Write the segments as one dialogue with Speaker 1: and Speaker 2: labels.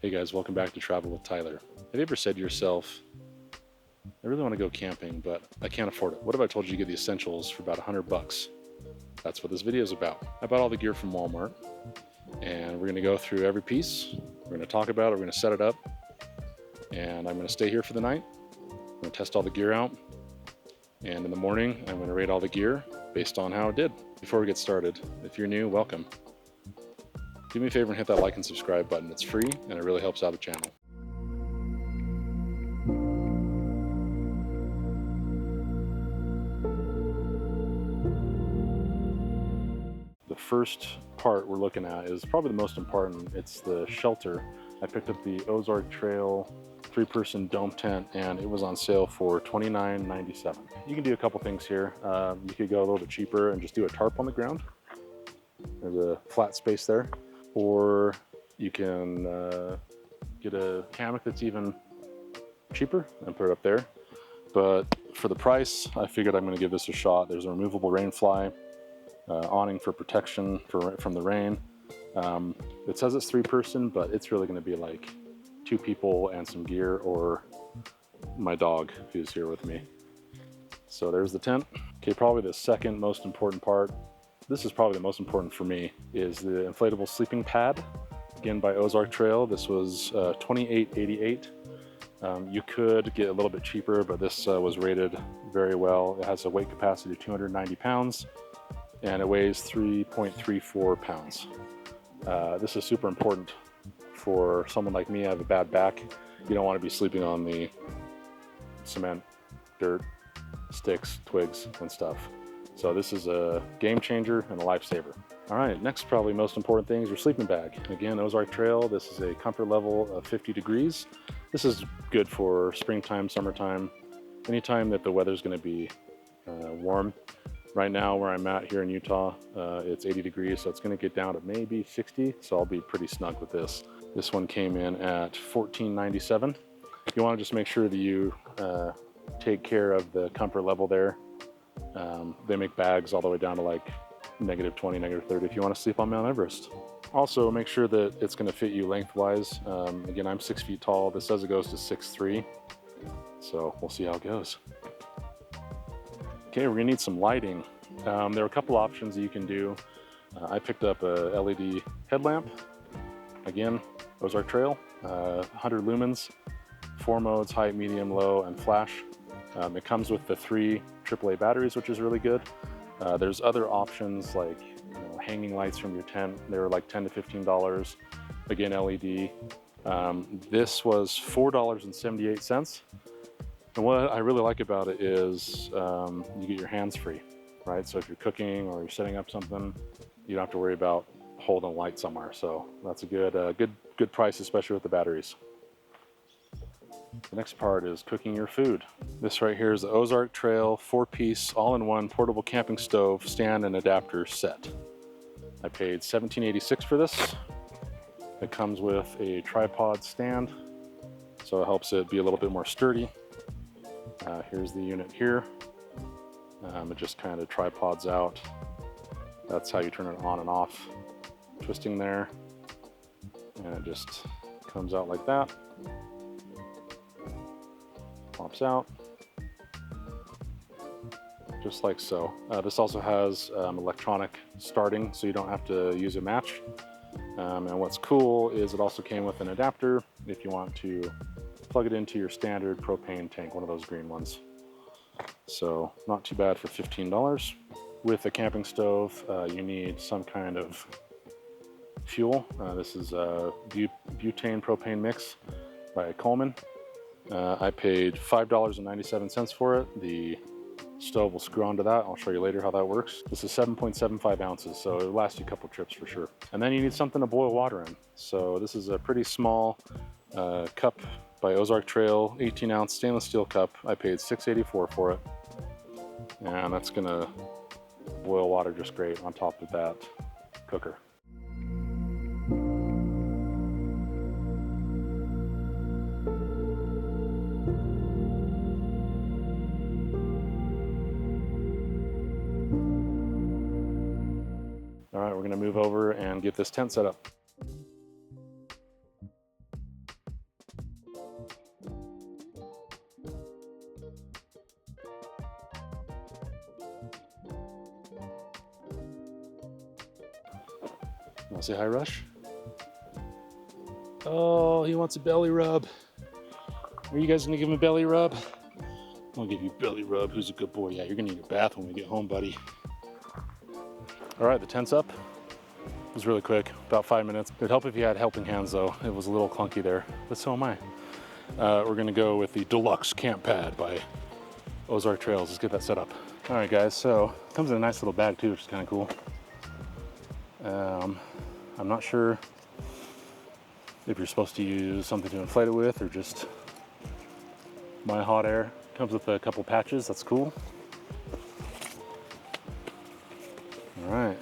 Speaker 1: Hey guys, welcome back to Travel with Tyler. Have you ever said to yourself, I really want to go camping, but I can't afford it? What if I told you to get the essentials for about $100? That's what this video is about. I bought all the gear from Walmart, and we're going to go through every piece. We're going to talk about it, we're going to set it up, and I'm going to stay here for the night. I'm going to test all the gear out, and in the morning I'm going to rate all the gear based on how it did. Before we get started, if you're new, welcome. Do me a favor and hit that like and subscribe button. It's free and it really helps out the channel. The first part we're looking at is probably the most important. It's the shelter. I picked up the Ozark Trail 3-person dome tent and it was on sale for $29.97. You can do a couple things here. You could go a little bit cheaper and just do a tarp on the ground. There's a flat space there. Or you can get a hammock that's even cheaper and put it up there. But for the price, I figured I'm going to give this a shot. There's a removable rain fly, awning for protection from the rain. It says it's 3-person, but it's really going to be like 2 people and some gear, or my dog who's here with me. So there's the tent. Okay, probably the second most important part. This is probably the most important for me, is the Inflatable Sleeping Pad, again by Ozark Trail. This was $28.88. You could get a little bit cheaper, but this was rated very well. It has a weight capacity of 290 pounds, and it weighs 3.34 pounds. This is super important for someone like me. I have a bad back. You don't want to be sleeping on the cement, dirt, sticks, twigs, and stuff. So this is a game changer and a lifesaver. All right, next probably most important thing is your sleeping bag. Again, Ozark Trail, this is a comfort level of 50 degrees. This is good for springtime, summertime, anytime that the weather's gonna be warm. Right now where I'm at here in Utah, it's 80 degrees, so it's gonna get down to maybe 60, so I'll be pretty snug with this. This one came in at $14.97. You wanna just make sure that you take care of the comfort level there. They make bags all the way down to like -20, -30 if you want to sleep on Mount Everest. Also, make sure that it's going to fit you lengthwise. Again, I'm 6 feet tall. This says it goes to 6'3", so we'll see how it goes. Okay, we're going to need some lighting. There are a couple options that you can do. I picked up a LED headlamp. Again, Ozark Trail, 100 lumens, 4 modes, height, medium, low, and flash. It comes with the 3 AAA batteries, which is really good. There's other options like hanging lights from your tent. They're like $10 to $15. Again, LED. This was $4.78. And what I really like about it is you get your hands free, right? So if you're cooking or you're setting up something, you don't have to worry about holding a light somewhere. So that's a good price, especially with the batteries. The next part is cooking your food. This right here is the Ozark Trail 4-piece all-in-one portable camping stove stand and adapter set. I paid $17.86 for this. It comes with a tripod stand, so it helps it be a little bit more sturdy. Here's the unit here. It just kind of tripods out. That's how you turn it on and off. Twisting there, and it just comes out like that. Pops out, just like so. This also has electronic starting, so you don't have to use a match. And what's cool is it also came with an adapter if you want to plug it into your standard propane tank, one of those green ones. So not too bad for $15. With a camping stove, you need some kind of fuel. This is a butane propane mix by Coleman. I paid $5.97 for it. The stove will screw onto that. I'll show you later how that works. This is 7.75 ounces, so it'll last you a couple trips for sure. And then you need something to boil water in. So this is a pretty small cup by Ozark Trail, 18-ounce stainless steel cup. I paid $6.84 for it. And that's gonna boil water just great on top of that cooker. All right, we're gonna move over and get this tent set up. Want to say hi, Rush? Oh, he wants a belly rub. Are you guys gonna give him a belly rub? I'll give you a belly rub. Who's a good boy? Yeah, you're gonna need a bath when we get home, buddy. All right, the tent's up. It was really quick, about 5 minutes. It'd help if you had helping hands though. It was a little clunky there, but so am I. We're gonna go with the Deluxe Camp Pad by Ozark Trails. Let's get that set up. All right, guys, so it comes in a nice little bag too, which is kind of cool. I'm not sure if you're supposed to use something to inflate it with or just my hot air. Comes with a couple patches, that's cool. All right.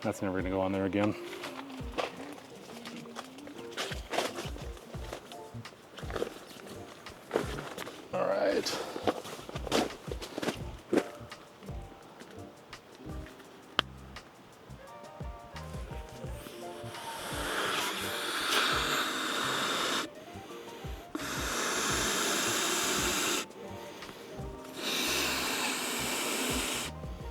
Speaker 1: That's never gonna go on there again. All right.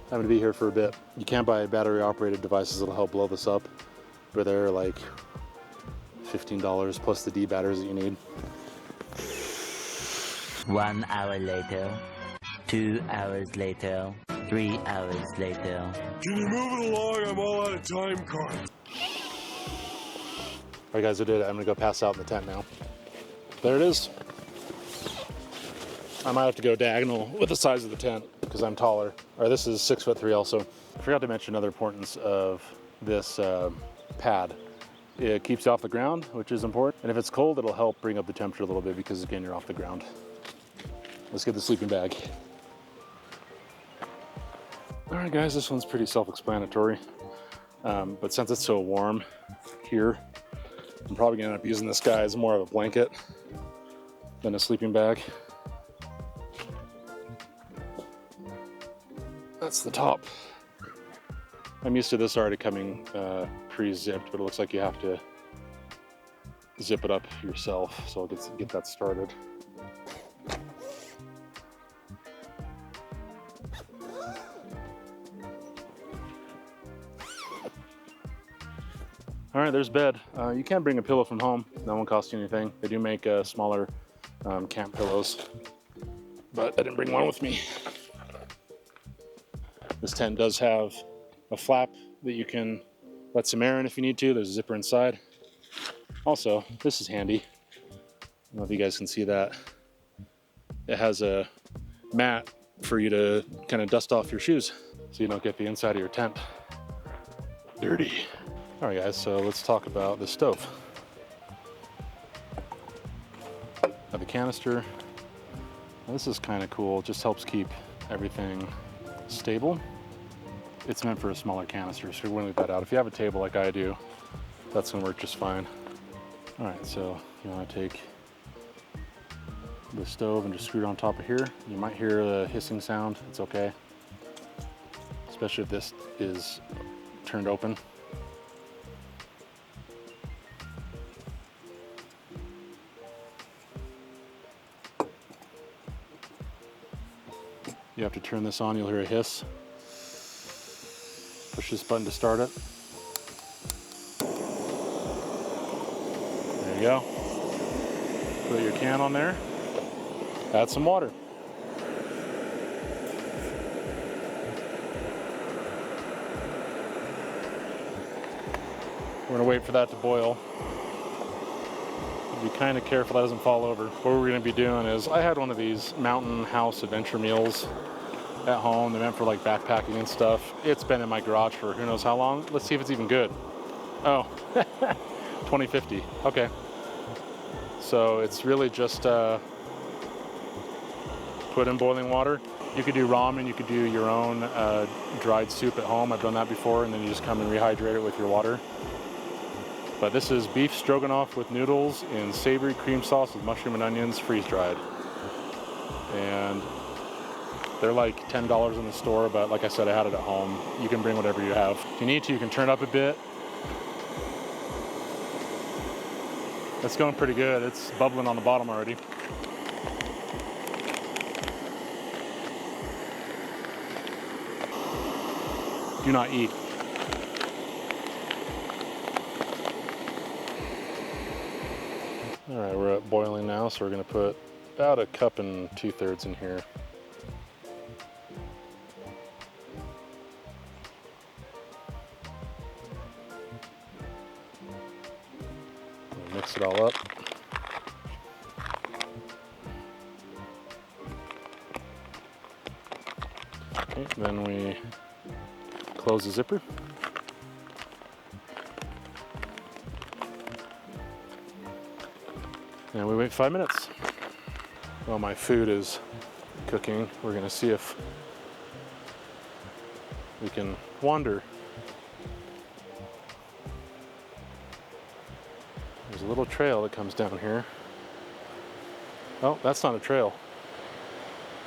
Speaker 1: I'm gonna be here for a bit. You can buy battery operated devices that'll help blow this up, but they're like $15 plus the D batteries that you need.
Speaker 2: 1 hour later, 2 hours later, 3 hours later.
Speaker 3: Can you move it along? I'm all out of time cards.
Speaker 1: All right, guys, I did it. I'm gonna go pass out in the tent now. There it is. I might have to go diagonal with the size of the tent because I'm taller. All right, this is 6'3" also. I forgot to mention another importance of this pad. It keeps you off the ground, which is important. And if it's cold, it'll help bring up the temperature a little bit because again, you're off the ground. Let's get the sleeping bag. All right, guys, this one's pretty self-explanatory. But since it's so warm here, I'm probably gonna end up using this guy as more of a blanket than a sleeping bag. That's the top. I'm used to this already coming pre-zipped, but it looks like you have to zip it up yourself. So I'll get that started. All right, there's bed. You can bring a pillow from home. That won't cost you anything. They do make smaller camp pillows, but I didn't bring one with me. This tent does have a flap that you can let some air in if you need to. There's a zipper inside. Also, this is handy. I don't know if you guys can see that. It has a mat for you to kind of dust off your shoes so you don't get the inside of your tent dirty. All right, guys, so let's talk about the stove. Now the canister, this is kind of cool. It just helps keep everything stable. It's meant for a smaller canister, so we're gonna leave that out. If you have a table like I do, that's gonna work just fine. All right, so you wanna take the stove and just screw it on top of here. You might hear the hissing sound, it's okay. Especially if this is turned open. You have to turn this on, you'll hear a hiss. Push this button to start it. There you go. Put your can on there. Add some water. We're gonna wait for that to boil. Be kind of careful that doesn't fall over. What we're gonna be doing is, I had one of these Mountain House adventure meals at home. They're meant for like backpacking and stuff. It's been in my garage for who knows how long. Let's see if it's even good. Oh, 2050, okay. So it's really just put in boiling water. You could do ramen, you could do your own dried soup at home. I've done that before, and then you just come and rehydrate it with your water. But this is beef stroganoff with noodles in savory cream sauce with mushroom and onions, freeze-dried. And they're like $10 in the store, but like I said, I had it at home. You can bring whatever you have. If you need to, you can turn it up a bit. It's going pretty good. It's bubbling on the bottom already. Do not eat. All right, we're at boiling now, so we're gonna put about 1 2/3 cups in here. Mix it all up. Okay, then we close the zipper. And we wait 5 minutes. While my food is cooking, we're gonna see if we can wander. There's a little trail that comes down here. Oh, that's not a trail.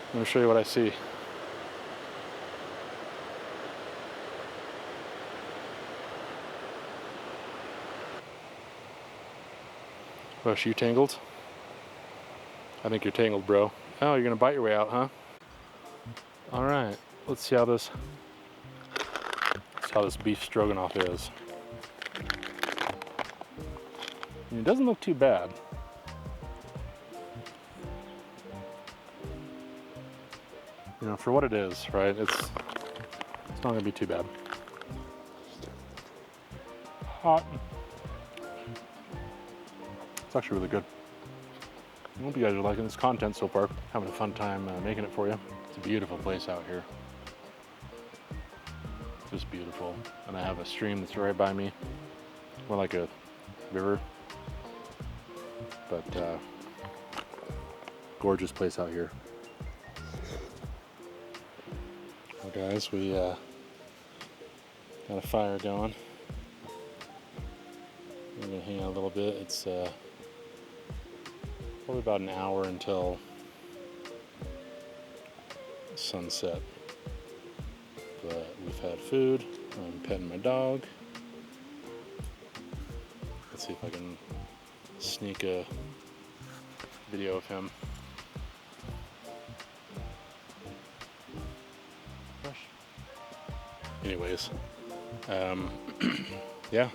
Speaker 1: I'm gonna show you what I see. Rush, you tangled? I think you're tangled, bro. Oh, you're gonna bite your way out, huh? All right, let's see how this beef stroganoff is. It doesn't look too bad. You know, for what it is, right? It's not gonna be too bad. Hot. It's actually really good. I hope you guys are liking this content so far. Having a fun time making it for you. It's a beautiful place out here. Just beautiful. And I have a stream that's right by me. More like a river. But gorgeous place out here. Well guys, we got a fire going. We're gonna hang out a little bit. It's probably about an hour until sunset. But we've had food. I'm petting my dog. Let's see if I can sneak a video of him. Gosh. Anyways, yeah.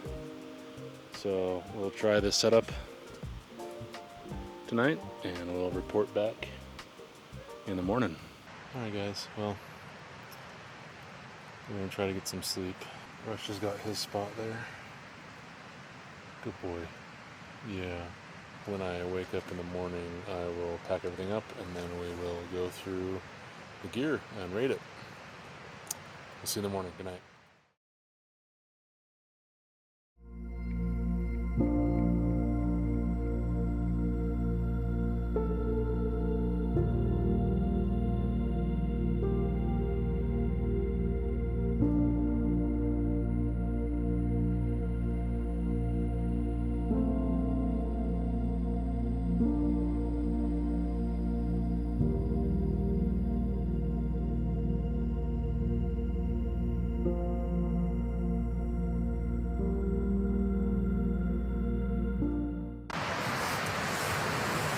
Speaker 1: So we'll try this setup tonight and we'll report back in the morning. Alright guys, well, we're gonna try to get some sleep. Rush has got his spot there. Good boy. Yeah. When I wake up in the morning, I will pack everything up and then we will go through the gear and rate it. We'll see you in the morning. Good night.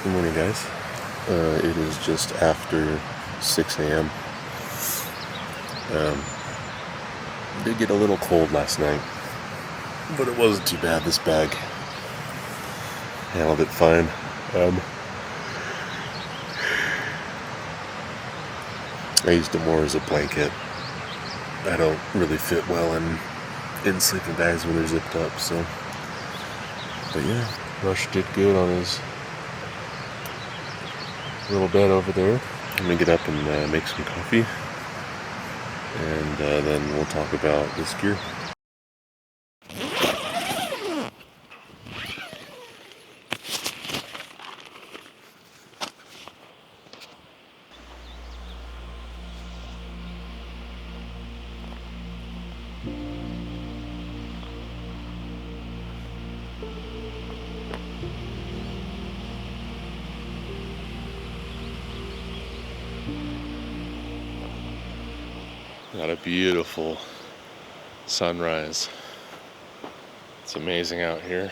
Speaker 4: Good morning, guys. It is just after 6 a.m. Did get a little cold last night, but it wasn't too bad. This bag handled it fine. I used it more as a blanket. I don't really fit well in sleeping bags when they're zipped up, so. But yeah, Rush did good on his little bed over there. I'm gonna get up and make some coffee, and then we'll talk about this gear. Got a beautiful sunrise. It's amazing out here.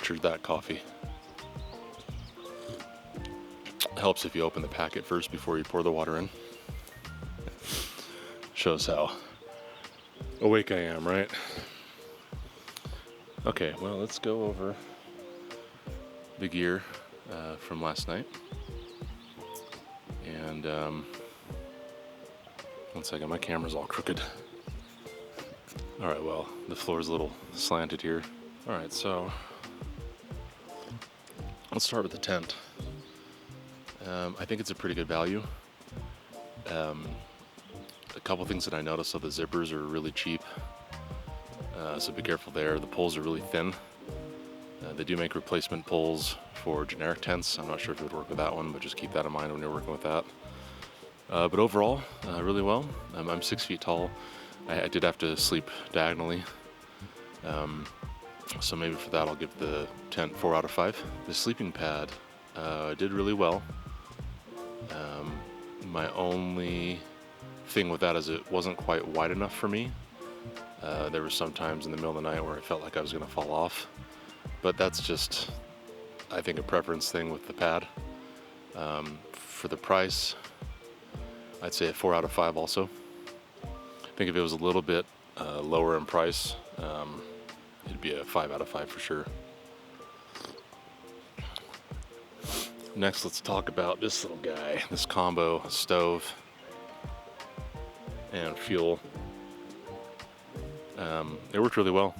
Speaker 1: butchered that coffee. Helps if you open the packet first before you pour the water in. Shows how awake I am, right? Okay, well, let's go over the gear from last night. And one second, my camera's all crooked. All right, well, the floor's a little slanted here. All right, so let's start with the tent. I think it's a pretty good value. A couple things that I noticed, so the zippers are really cheap. So be careful there. The poles are really thin. They do make replacement poles for generic tents. I'm not sure if it would work with that one, but just keep that in mind when you're working with that. But overall, really well. I'm 6 feet tall. I did have to sleep diagonally. So maybe for that I'll give the tent 4 out of 5. The sleeping pad did really well. My only thing with that is it wasn't quite wide enough for me. There were some times in the middle of the night where I felt like I was going to fall off. But that's just, I think, a preference thing with the pad. For the price, I'd say a 4 out of 5 also. I think if it was a little bit lower in price, it'd be a 5 out of 5 for sure. Next, let's talk about this little guy, this combo stove and fuel. It worked really well.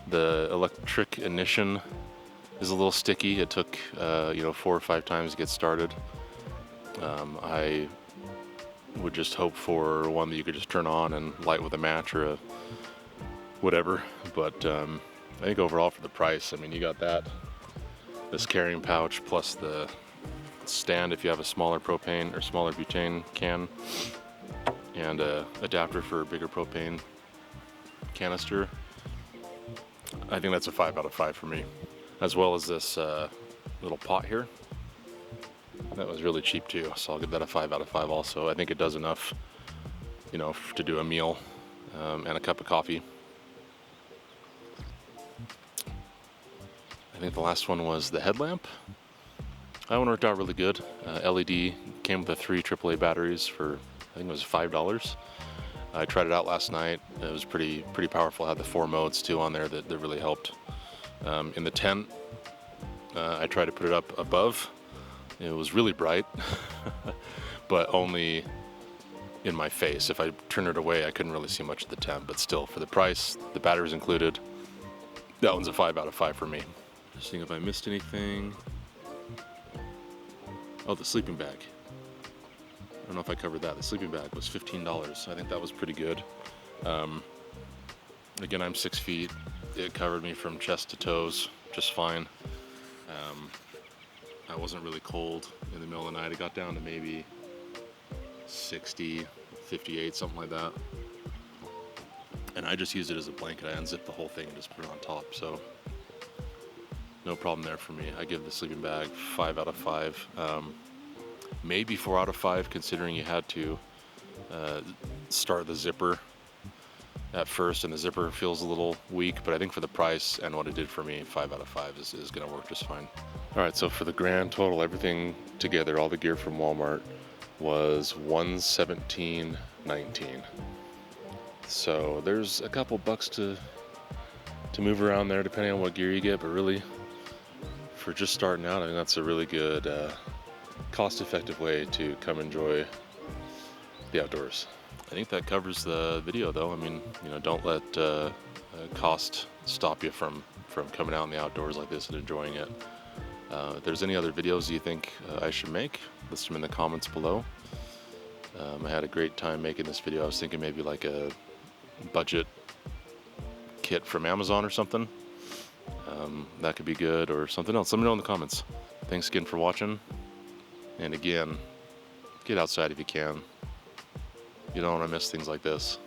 Speaker 1: The electric ignition is a little sticky. It took 4 or 5 times to get started. I would just hope for one that you could just turn on and light with a match or a whatever. But I think overall for the price, I mean, you got this carrying pouch plus the stand if you have a smaller propane or smaller butane can, and a adapter for a bigger propane canister. I think that's a 5 out of 5 for me, as well as this little pot here. That was really cheap too, so I'll give that a 5 out of 5 also. I think it does enough, to do a meal and a cup of coffee. I think the last one was the headlamp. That one worked out really good. LED, came with the 3 AAA batteries for, I think it was $5. I tried it out last night. It was pretty powerful. It had the 4 modes too on there that really helped. In the tent, I tried to put it up above. It was really bright, but only in my face. If I turned it away, I couldn't really see much of the tent, but still, for the price, the batteries included, that one's a 5 out of 5 for me. Just seeing if I missed anything. Oh, the sleeping bag. I don't know if I covered that. The sleeping bag was $15. I think that was pretty good. Again, I'm 6 feet. It covered me from chest to toes just fine. I wasn't really cold in the middle of the night. It got down to maybe 60, 58, something like that. And I just used it as a blanket. I unzipped the whole thing and just put it on top. So no problem there for me. I give the sleeping bag 5 out of 5. Maybe 4 out of 5 considering you had to start the zipper at first, and the zipper feels a little weak, but I think for the price and what it did for me, 5 out of 5 is going to work just fine. All right, so for the grand total, everything together, all the gear from Walmart was $117.19. So there's a couple bucks to move around there depending on what gear you get, but really for just starting out, I think that's a really good cost-effective way to come enjoy the outdoors. I think that covers the video though. I mean, don't let cost stop you from coming out in the outdoors like this and enjoying it. If there's any other videos you think I should make, list them in the comments below. I had a great time making this video. I was thinking maybe like a budget kit from Amazon or something. That could be good, or something else. Let me know in the comments. Thanks again for watching. And again, get outside if you can. You don't want to miss things like this.